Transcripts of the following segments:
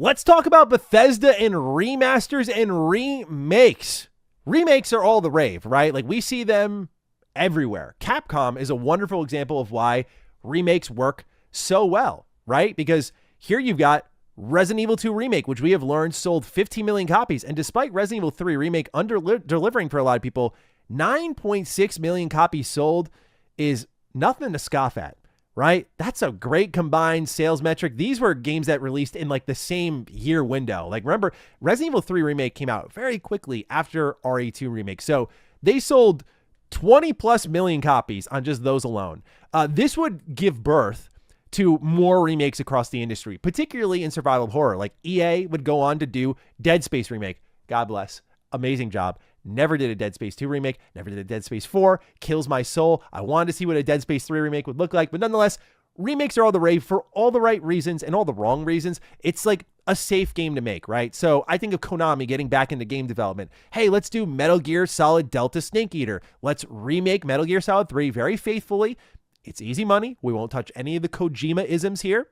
Let's talk about Bethesda and remasters and remakes. Remakes are all the rave, right? Like, we see them everywhere. Capcom is a wonderful example of why remakes work so well, right? Because here you've got Resident Evil 2 Remake, which we have learned sold 15 million copies. And despite Resident Evil 3 Remake delivering for a lot of people, 9.6 million copies sold is nothing to scoff at, right? That's a great combined sales metric. These were games that released in like the same year window. Like, remember, Resident Evil 3 Remake came out very quickly after RE2 Remake. So they sold 20 plus million copies on just those alone. This would give birth to more remakes across the industry, particularly in survival horror. Like, EA would go on to do Dead Space Remake. God bless. Amazing job. Never did a Dead Space 2 remake. Never did a Dead Space 4. Kills my soul. I wanted to see what a Dead Space 3 remake would look like. But nonetheless, remakes are all the rave for all the right reasons and all the wrong reasons. It's like a safe game to make, right? So I think of Konami getting back into game development. Hey, let's do Metal Gear Solid Delta Snake Eater. Let's remake Metal Gear Solid 3 very faithfully. It's easy money. We won't touch any of the Kojima-isms here.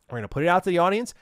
We're going to put it out to the audience.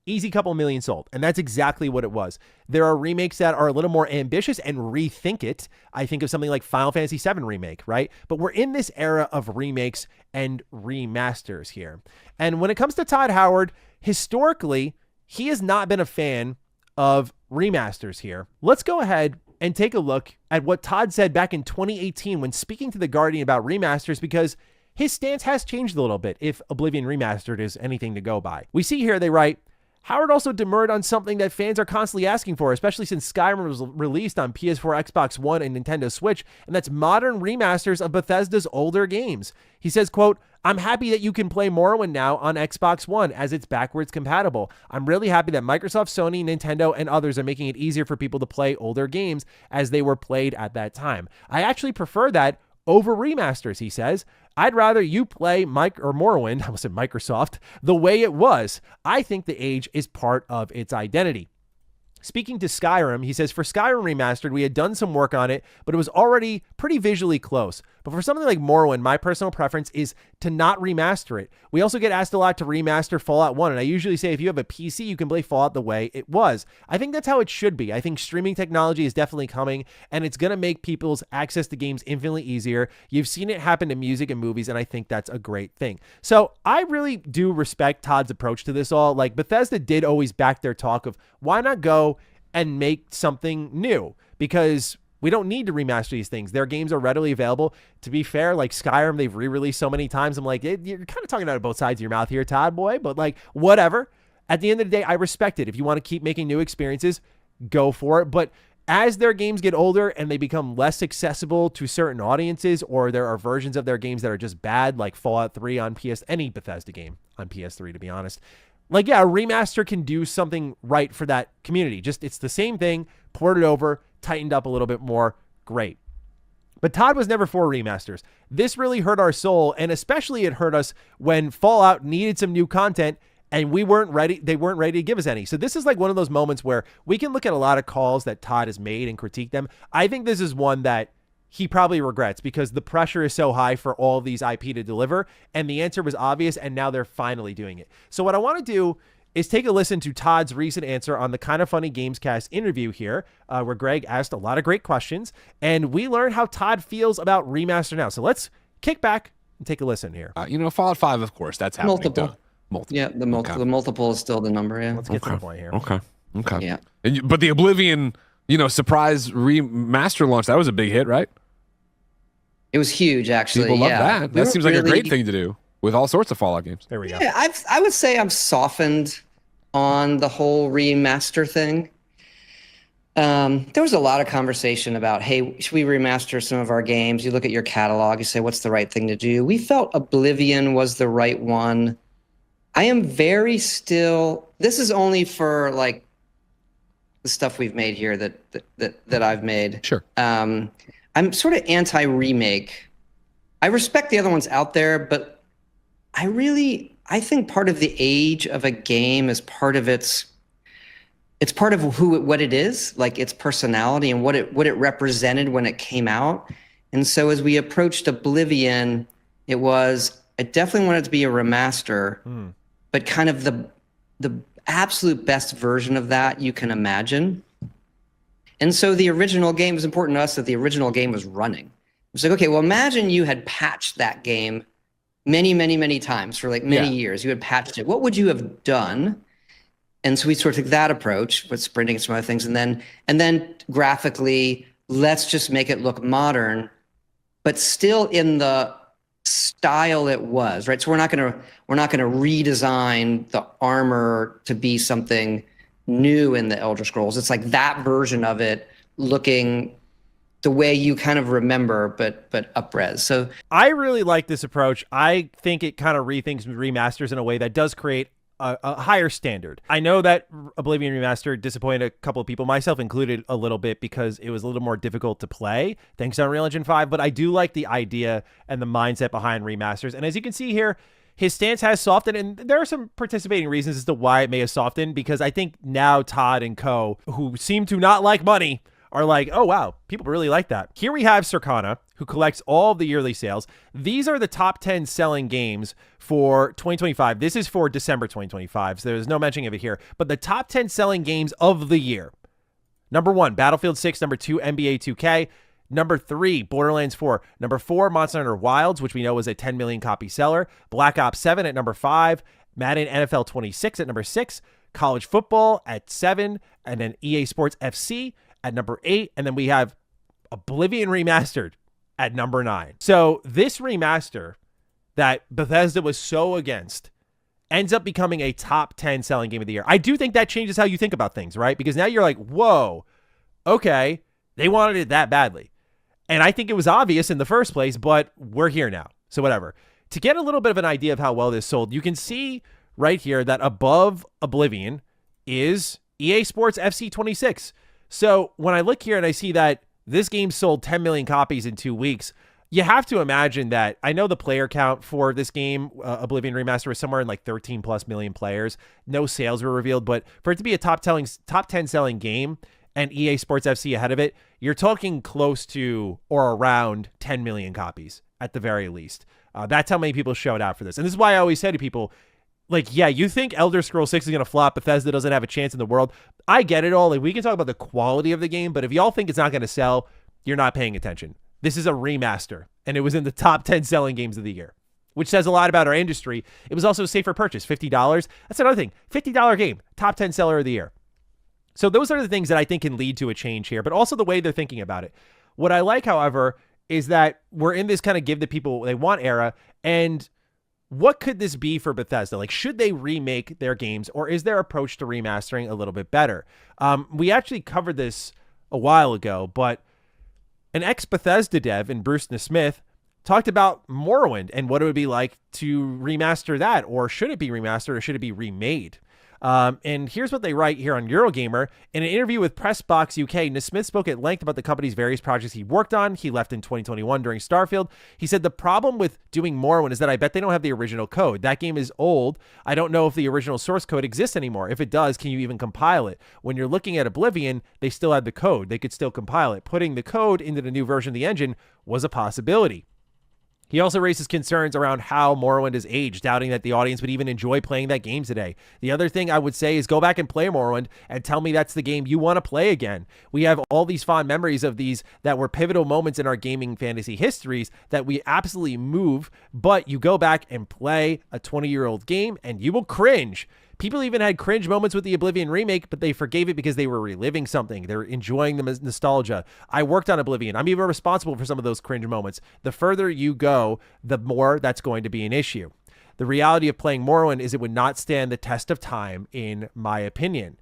Easy couple million sold. And that's exactly what it was. There are remakes that are a little more ambitious and rethink it. I think of something like Final Fantasy VII Remake, right? But we're in this era of remakes and remasters here. And when it comes to Todd Howard, historically, he has not been a fan of remasters here. Let's go ahead and take a look at what Todd said back in 2018 when speaking to The Guardian about remasters, because his stance has changed a little bit if Oblivion Remastered is anything to go by. We see here they write, Howard also demurred on something that fans are constantly asking for, especially since Skyrim was released on PS4, Xbox One, and Nintendo Switch, and that's modern remasters of Bethesda's older games. He says, quote, I'm happy that you can play Morrowind now on Xbox One as it's backwards compatible. I'm really happy that Microsoft, Sony, Nintendo, and others are making it easier for people to play older games as they were played at that time. I actually prefer that over remasters, he says. I'd rather you play Morrowind, I almost said Microsoft, the way it was. I think the age is part of its identity. Speaking to Skyrim, he says, for Skyrim Remastered, we had done some work on it, but it was already pretty visually close. But for something like Morrowind, my personal preference is to not remaster it. We also get asked a lot to remaster Fallout 1, and I usually say if you have a PC, you can play Fallout the way it was. I think that's how it should be. I think streaming technology is definitely coming, and it's going to make people's access to games infinitely easier. You've seen it happen to music and movies, and I think that's a great thing. So I really do respect Todd's approach to this all. Like, Bethesda did always back their talk of why not go and make something new, because we don't need to remaster these things. Their games are readily available. To be fair, like Skyrim, they've re-released so many times. I'm like, you're kind of talking out of both sides of your mouth here, Todd boy, but like, whatever. At the end of the day, I respect it. If you want to keep making new experiences, go for it. But as their games get older and they become less accessible to certain audiences, or there are versions of their games that are just bad, like Fallout 3 on any Bethesda game on PS3, to be honest, like, yeah, a remaster can do something right for that community. Just, it's the same thing, ported over, tightened up a little bit more, great. But Todd was never for remasters. This really hurt our soul, and especially it hurt us when Fallout needed some new content and we weren't ready. They weren't ready to give us any. So this is like one of those moments where we can look at a lot of calls that Todd has made and critique them. I think this is one that he probably regrets, because the pressure is so high for all of these IP to deliver, and the answer was obvious, and now they're finally doing it. So what I want to do is take a listen to Todd's recent answer on the Kinda Funny Gamescast interview here, where Greg asked a lot of great questions, and we learned how Todd feels about remaster now. So let's kick back and take a listen here. Fallout 5, of course, that's happening. Multiple. Yeah, the multiple is still the number. Yeah. Let's get to the point here. Okay. Yeah. But the Oblivion, surprise remaster launch, that was a big hit, right? It was huge, actually. People love that. That seems like a great thing to do with all sorts of Fallout games. There we go. Yeah, I would say I've softened on the whole remaster thing. There was a lot of conversation about, hey, should we remaster some of our games? You look at your catalog, you say, what's the right thing to do? We felt Oblivion was the right one. I am very still, this is only for like the stuff we've made here that I've made. Sure. I'm sort of anti-remake. I respect the other ones out there, but I think part of the age of a game is part of it's part of what it is, like its personality and what it represented when it came out. And so as we approached Oblivion, I definitely wanted it to be a remaster, but kind of the absolute best version of that you can imagine. And so the original game, was important to us that the original game was running. It's like, okay, well, imagine you had patched that game many, many, many times for like many years. You had patched it. What would you have done? And so we sort of took that approach with sprinting and some other things. And then graphically, let's just make it look modern, but still in the style it was, right? So we're not gonna redesign the armor to be something new in the Elder Scrolls. It's like that version of it looking the way you kind of remember, but up-res. So I really like this approach. I think it kind of rethinks remasters in a way that does create a higher standard. I know that Oblivion Remastered disappointed a couple of people, myself included, a little bit because it was a little more difficult to play thanks to Unreal Engine 5, but I do like the idea and the mindset behind remasters. And as you can see here, his stance has softened, and there are some participating reasons as to why it may have softened, because I think now Todd and co, who seem to not like money, are like, oh, wow, people really like that. Here we have Circana, who collects all of the yearly sales. These are the top 10 selling games for 2025. This is for December 2025, so there's no mentioning of it here. But the top 10 selling games of the year. Number 1, Battlefield 6. Number 2, NBA 2K. Number 3, Borderlands 4. Number 4, Monster Hunter Wilds, which we know was a 10 million copy seller. Black Ops 7 at number 5. Madden NFL 26 at number 6. College football at 7. And then EA Sports FC at number 8. And then we have Oblivion Remastered at number 9. So this remaster that Bethesda was so against ends up becoming a top 10 selling game of the year. I do think that changes how you think about things, right? Because now you're like, whoa, okay, they wanted it that badly. And I think it was obvious in the first place, but we're here now. So whatever. To get a little bit of an idea of how well this sold, you can see right here that above Oblivion is EA Sports FC 26. So when I look here and I see that this game sold 10 million copies in 2 weeks, you have to imagine that, I know the player count for this game, Oblivion Remaster, was somewhere in like 13 plus million players. No sales were revealed, but for it to be a top 10 selling game and EA Sports FC ahead of it, you're talking close to or around 10 million copies at the very least. That's how many people showed out for this. And this is why I always say to people, like, yeah, you think Elder Scrolls 6 is going to flop, Bethesda doesn't have a chance in the world. I get it all. Like, we can talk about the quality of the game, but if y'all think it's not going to sell, you're not paying attention. This is a remaster, and it was in the top 10 selling games of the year, which says a lot about our industry. It was also a safer purchase, $50. That's another thing. $50 game, top 10 seller of the year. So those are the things that I think can lead to a change here, but also the way they're thinking about it. What I like, however, is that we're in this kind of give the people what they want era, and what could this be for Bethesda? Like, should they remake their games, or is their approach to remastering a little bit better? We actually covered this a while ago, but an ex-Bethesda dev in Bruce Smith talked about Morrowind and what it would be like to remaster that, or should it be remastered, or should it be remade? And here's what they write here on Eurogamer. In an interview with Pressbox UK, Nesmith spoke at length about the company's various projects he worked on. He left in 2021 during Starfield. He said, the problem with doing Morrowind is that I bet they don't have the original code. That game is old. I don't know if the original source code exists anymore. If it does, can you even compile it? When you're looking at Oblivion, they still had the code. They could still compile it. Putting the code into the new version of the engine was a possibility. He also raises concerns around how Morrowind is aged, doubting that the audience would even enjoy playing that game today. The other thing I would say is go back and play Morrowind and tell me that's the game you want to play again. We have all these fond memories of these that were pivotal moments in our gaming fantasy histories that we absolutely move, but you go back and play a 20-year-old game and you will cringe. People even had cringe moments with the Oblivion remake, but they forgave it because they were reliving something. They're enjoying the nostalgia. I worked on Oblivion. I'm even responsible for some of those cringe moments. The further you go, the more that's going to be an issue. The reality of playing Morrowind is it would not stand the test of time, in my opinion.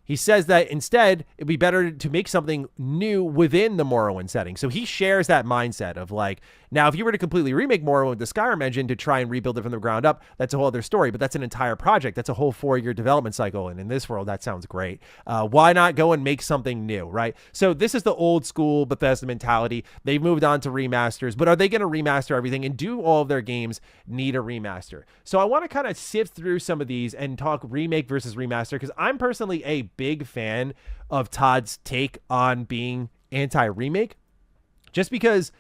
He says that instead, it'd be better to make something new within the Morrowind setting. So he shares that mindset of like, now, if you were to completely remake Morrowind with the Skyrim engine to try and rebuild it from the ground up, that's a whole other story, but that's an entire project. That's a whole 4-year development cycle. And in this world, that sounds great. Why not go and make something new, right? So this is the old school Bethesda mentality. They've moved on to remasters, but are they going to remaster everything, and do all of their games need a remaster? So I want to kind of sift through some of these and talk remake versus remaster, because I'm personally a big fan of Todd's take on being anti-remake, just because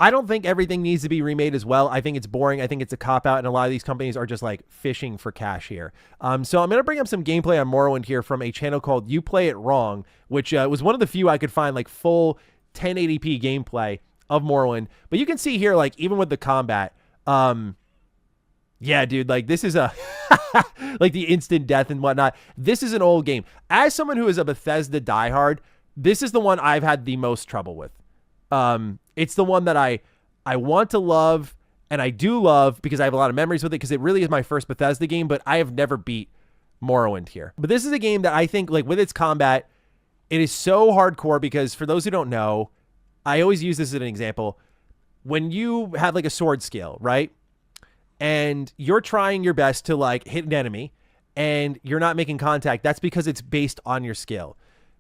I don't think everything needs to be remade as well. I think it's boring. I think it's a cop-out, and a lot of these companies are just like fishing for cash here. So I'm going to bring up some gameplay on Morrowind here from a channel called You Play It Wrong, which was one of the few I could find like full 1080p gameplay of Morrowind. But you can see here, like, even with the combat, yeah, dude, like, this is a like the instant death and whatnot. This is an old game. As someone who is a Bethesda diehard, this is the one I've had the most trouble with. It's the one that I want to love, and I do love because I have a lot of memories with it, because it really is my first Bethesda game, but I have never beat Morrowind here. But this is a game that I think, like, with its combat, it is so hardcore, because for those who don't know, I always use this as an example. When you have like a sword skill, right? And you're trying your best to like hit an enemy and you're not making contact, that's because it's based on your skill.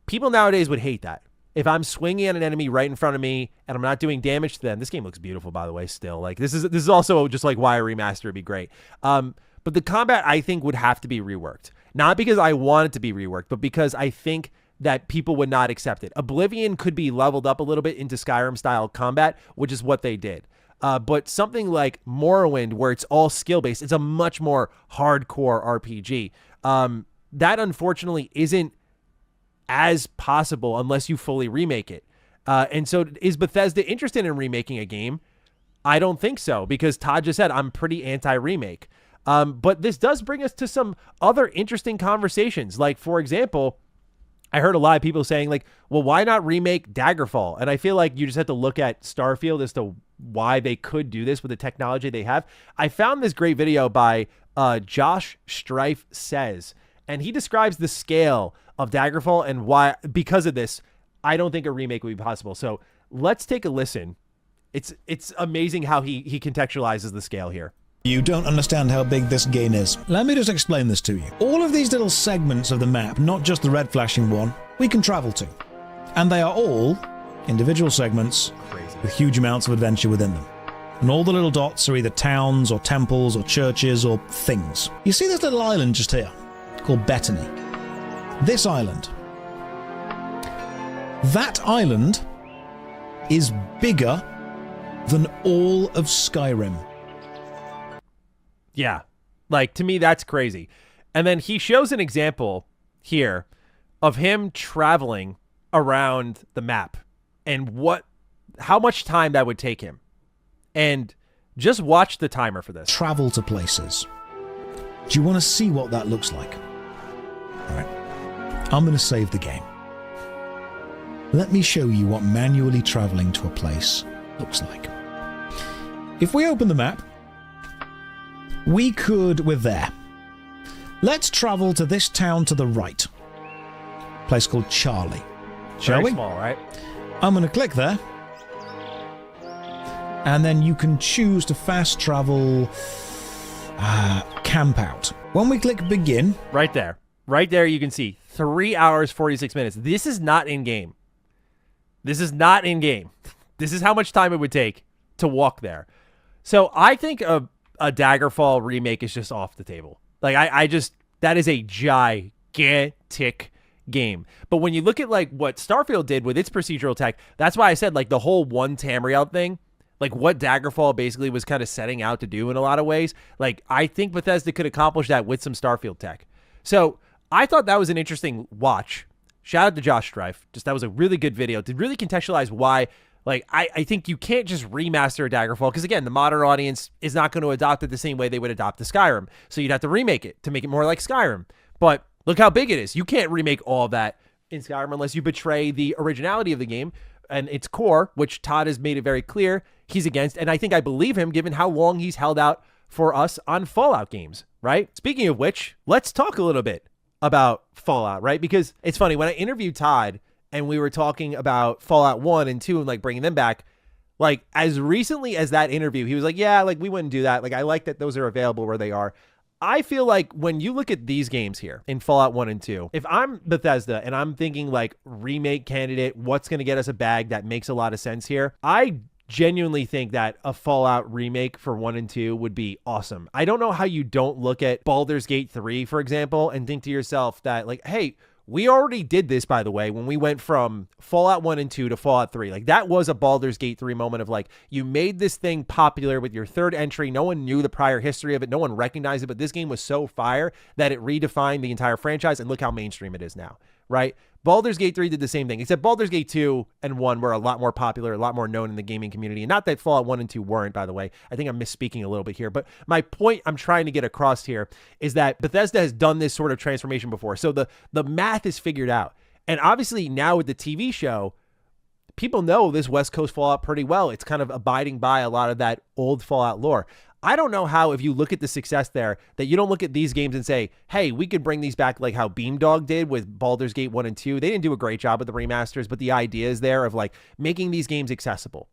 People nowadays would hate that. If I'm swinging at an enemy right in front of me and I'm not doing damage to them, this game looks beautiful, by the way, still. Like, this is also just like why a remaster would be great. But the combat, I think, would have to be reworked. Not because I want it to be reworked, but because I think that people would not accept it. Oblivion could be leveled up a little bit into Skyrim-style combat, which is what they did. But something like Morrowind, where it's all skill-based, it's a much more hardcore RPG. That, unfortunately, isn't as possible unless you fully remake it. And so is Bethesda interested in remaking a game? I don't think so, because Todd just said, I'm pretty anti-remake. But this does bring us to some other interesting conversations. Like, for example, I heard a lot of people saying, like, well, why not remake Daggerfall? And I feel like you just have to look at Starfield as to why they could do this with the technology they have. I found this great video by Josh Strife Says, and he describes the scale of Daggerfall and why, because of this, I don't think a remake would be possible. So let's take a listen. It's amazing how he contextualizes the scale here. You don't understand how big this game is. Let me just explain this to you. All of these little segments of the map, not just the red flashing one, we can travel to. And they are all individual segments with huge amounts of adventure within them. And all the little dots are either towns or temples or churches or things. You see this little island just here, called Bethany. This island. That island is bigger than all of Skyrim. Yeah, like, to me, that's crazy. And then he shows an example here of him traveling around the map and how much time that would take him. And just watch the timer for this. Travel to places. Do you want to see what that looks like? All right, I'm going to save the game. Let me show you what manually traveling to a place looks like. If we open the map, we could, we're there. Let's travel to this town to the right. Place called Charlie. Shall we? Very small, right? I'm going to click there. And then you can choose to fast travel, camp out. When we click begin. Right there. Right there you can see 3 hours, 46 minutes. This is not in-game. This is not in-game. This is how much time it would take to walk there. So I think a Daggerfall remake is just off the table. Like, I just, that is a gigantic game. But when you look at like what Starfield did with its procedural tech, that's why I said, like, the whole one Tamriel thing, like what Daggerfall basically was kind of setting out to do in a lot of ways. Like, I think Bethesda could accomplish that with some Starfield tech. So I thought that was an interesting watch. Shout out to Josh Strife. Just, that was a really good video to really contextualize why. Like, I think you can't just remaster a Daggerfall, because, again, the modern audience is not going to adopt it the same way they would adopt the Skyrim. So you'd have to remake it to make it more like Skyrim. But look how big it is. You can't remake all of that in Skyrim unless you betray the originality of the game and its core, which Todd has made it very clear he's against. And I think I believe him, given how long he's held out for us on Fallout games, right? Speaking of which, let's talk a little bit about Fallout, right? Because it's funny, when I interviewed Todd and we were talking about Fallout 1 and 2 and like bringing them back, like as recently as that interview, he was like, yeah, like we wouldn't do that. Like, I like that those are available where they are. I feel like when you look at these games here in Fallout 1 and 2, if I'm Bethesda and I'm thinking like remake candidate, what's going to get us a bag that makes a lot of sense here, I genuinely think that a Fallout remake for 1 and 2 would be awesome. I don't know how you don't look at Baldur's Gate 3, for example, and think to yourself that like, hey, We already did this, by the way, when we went from Fallout 1 and 2 to Fallout 3. Like, that was a Baldur's Gate 3 moment of, like, you made this thing popular with your third entry. No one knew the prior history of it. No one recognized it, but this game was so fire that it redefined the entire franchise, and look how mainstream it is now, right? Baldur's Gate 3 did the same thing, except Baldur's Gate 2 and 1 were a lot more popular, a lot more known in the gaming community. And not that Fallout 1 and 2 weren't, by the way. I think I'm misspeaking a little bit here. But my point I'm trying to get across here is that Bethesda has done this sort of transformation before. So the math is figured out. And obviously now with the TV show, people know this West Coast Fallout pretty well. It's kind of abiding by a lot of that old Fallout lore. I don't know how, if you look at the success there, that you don't look at these games and say, hey, we could bring these back like how Beamdog did with Baldur's Gate 1 and 2. They didn't do a great job with the remasters, but the idea is there of like making these games accessible.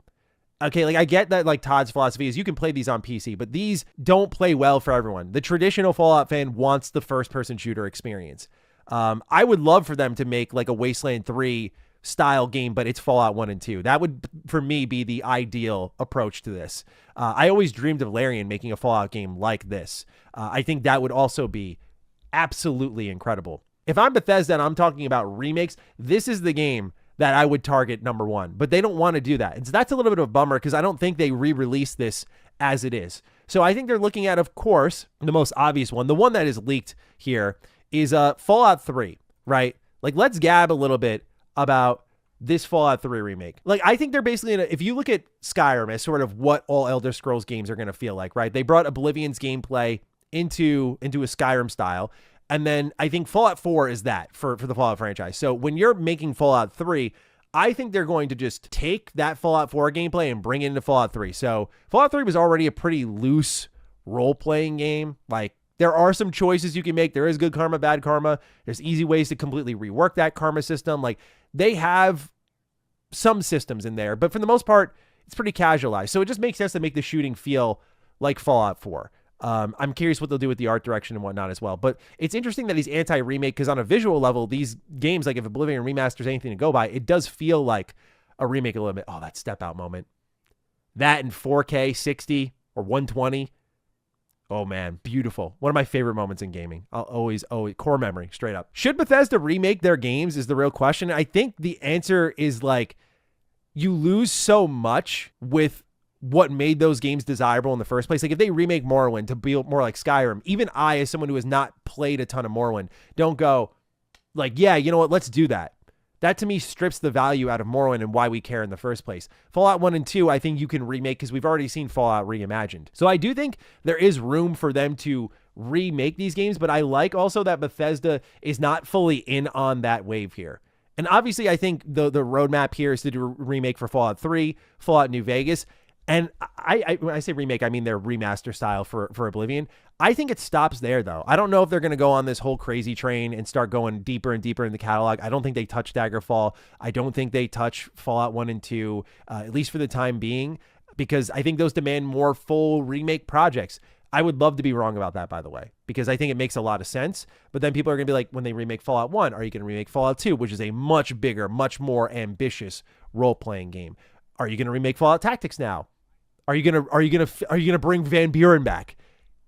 Okay, like I get that like Todd's philosophy is you can play these on PC, but these don't play well for everyone. The traditional Fallout fan wants the first-person shooter experience. I would love for them to make like a Wasteland 3 style game, but it's Fallout 1 and 2. That would, for me, be the ideal approach to this. I always dreamed of Larian making a Fallout game like this. I think that would also be absolutely incredible. If I'm Bethesda and I'm talking about remakes, this is the game that I would target number one, but they don't want to do that. And so that's a little bit of a bummer because I don't think they re-release this as it is. So I think they're looking at, of course, the most obvious one. The one that is leaked here is Fallout 3, right? Like, let's gab a little bit about this Fallout 3 remake. Like, I think they're basically if you look at Skyrim as sort of what all Elder Scrolls games are going to feel like, right? They brought Oblivion's gameplay into a Skyrim style. And then I think Fallout 4 is that for the Fallout franchise. So when you're making Fallout 3, I think they're going to just take that Fallout 4 gameplay and bring it into Fallout 3. So Fallout 3 was already a pretty loose role-playing game. Like, there are some choices you can make. There is good karma, bad karma. There's easy ways to completely rework that karma system. Like, they have some systems in there, but for the most part, it's pretty casualized. So it just makes sense to make the shooting feel like Fallout 4. I'm curious what they'll do with the art direction and whatnot as well. But it's interesting that he's anti-remake because on a visual level, these games, like if Oblivion Remasters anything to go by, it does feel like a remake a little bit. Oh, that step out moment. That in 4K, 60 or 120. Oh man, beautiful. One of my favorite moments in gaming. I'll always, core memory, straight up. Should Bethesda remake their games is the real question. I think the answer is like, you lose so much with what made those games desirable in the first place. Like if they remake Morrowind to be more like Skyrim, even I, as someone who has not played a ton of Morrowind, don't go like, yeah, you know what, let's do that. That to me strips the value out of Morrowind and why we care in the first place. Fallout 1 and 2, I think you can remake because we've already seen Fallout reimagined. So I do think there is room for them to remake these games, but I like also that Bethesda is not fully in on that wave here. And obviously I think the roadmap here is to do a remake for Fallout 3, Fallout New Vegas. And I when I say remake, I mean their remaster style for Oblivion. I think it stops there, though. I don't know if they're going to go on this whole crazy train and start going deeper and deeper in the catalog. I don't think they touch Daggerfall. I don't think they touch Fallout 1 and 2, at least for the time being, because I think those demand more full remake projects. I would love to be wrong about that, by the way, because I think it makes a lot of sense. But then people are going to be like, when they remake Fallout 1, are you going to remake Fallout 2, which is a much bigger, much more ambitious role-playing game? Are you going to remake Fallout Tactics now? Are you gonna bring Van Buren back?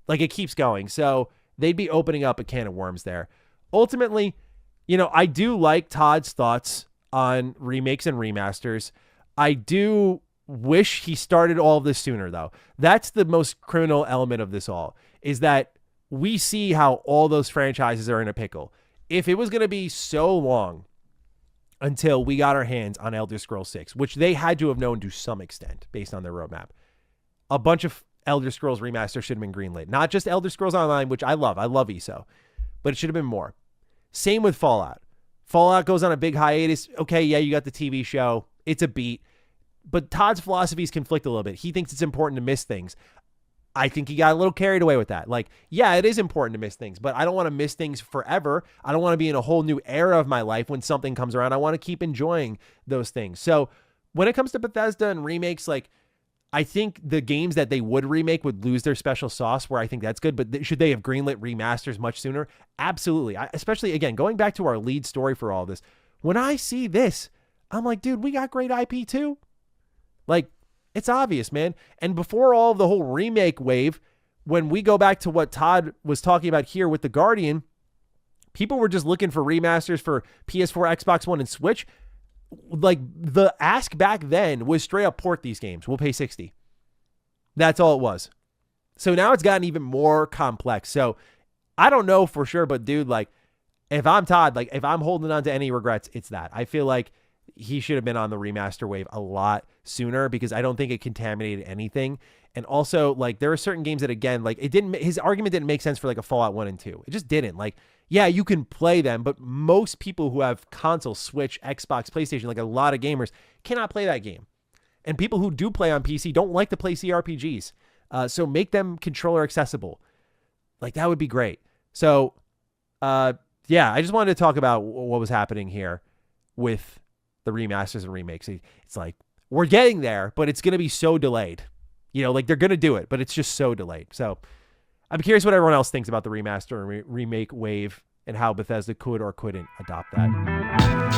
Like, it keeps going. So they'd be opening up a can of worms there. Ultimately, you know, I do like Todd's thoughts on remakes and remasters. I do wish he started all of this sooner, though. That's the most criminal element of this all, is that we see how all those franchises are in a pickle. If it was going to be so long until we got our hands on Elder Scrolls 6, which they had to have known to some extent based on their roadmap, a bunch of Elder Scrolls remasters should have been greenlit. Not just Elder Scrolls Online, which I love. I love ESO. But it should have been more. Same with Fallout. Fallout goes on a big hiatus. Okay, yeah, you got the TV show. It's a beat. But Todd's philosophies conflict a little bit. He thinks it's important to miss things. I think he got a little carried away with that. Like, yeah, it is important to miss things, but I don't want to miss things forever. I don't want to be in a whole new era of my life when something comes around. I want to keep enjoying those things. So when it comes to Bethesda and remakes, like, I think the games that they would remake would lose their special sauce, where I think that's good. But should they have greenlit remasters much sooner? Absolutely. Especially, again, going back to our lead story for all this, when I see this, I'm like, dude, we got great IP too. Like, it's obvious, man. And before all of the whole remake wave, when we go back to what Todd was talking about here with The Guardian, People were just looking for remasters for PS4, Xbox One, and Switch. Like, the ask back then was straight up port these games. We'll pay $60. That's all it was. So now it's gotten even more complex. So I don't know for sure, but dude, like, if I'm Todd, like, if I'm holding on to any regrets, it's that. I feel like he should have been on the remaster wave a lot sooner because I don't think it contaminated anything. And also, like, there are certain games that, again, like, his argument didn't make sense for like a Fallout 1 and 2. It just didn't. Like, yeah, you can play them, but most people who have console, Switch, Xbox, PlayStation, like a lot of gamers, cannot play that game. And people who do play on PC don't like to play CRPGs. So make them controller accessible. Like, that would be great. So, yeah, I just wanted to talk about what was happening here with the remasters and remakes. It's like, we're getting there, but it's going to be so delayed. You know, like, they're going to do it, but it's just so delayed. So I'm curious what everyone else thinks about the remaster and remake wave and how Bethesda could or couldn't adopt that.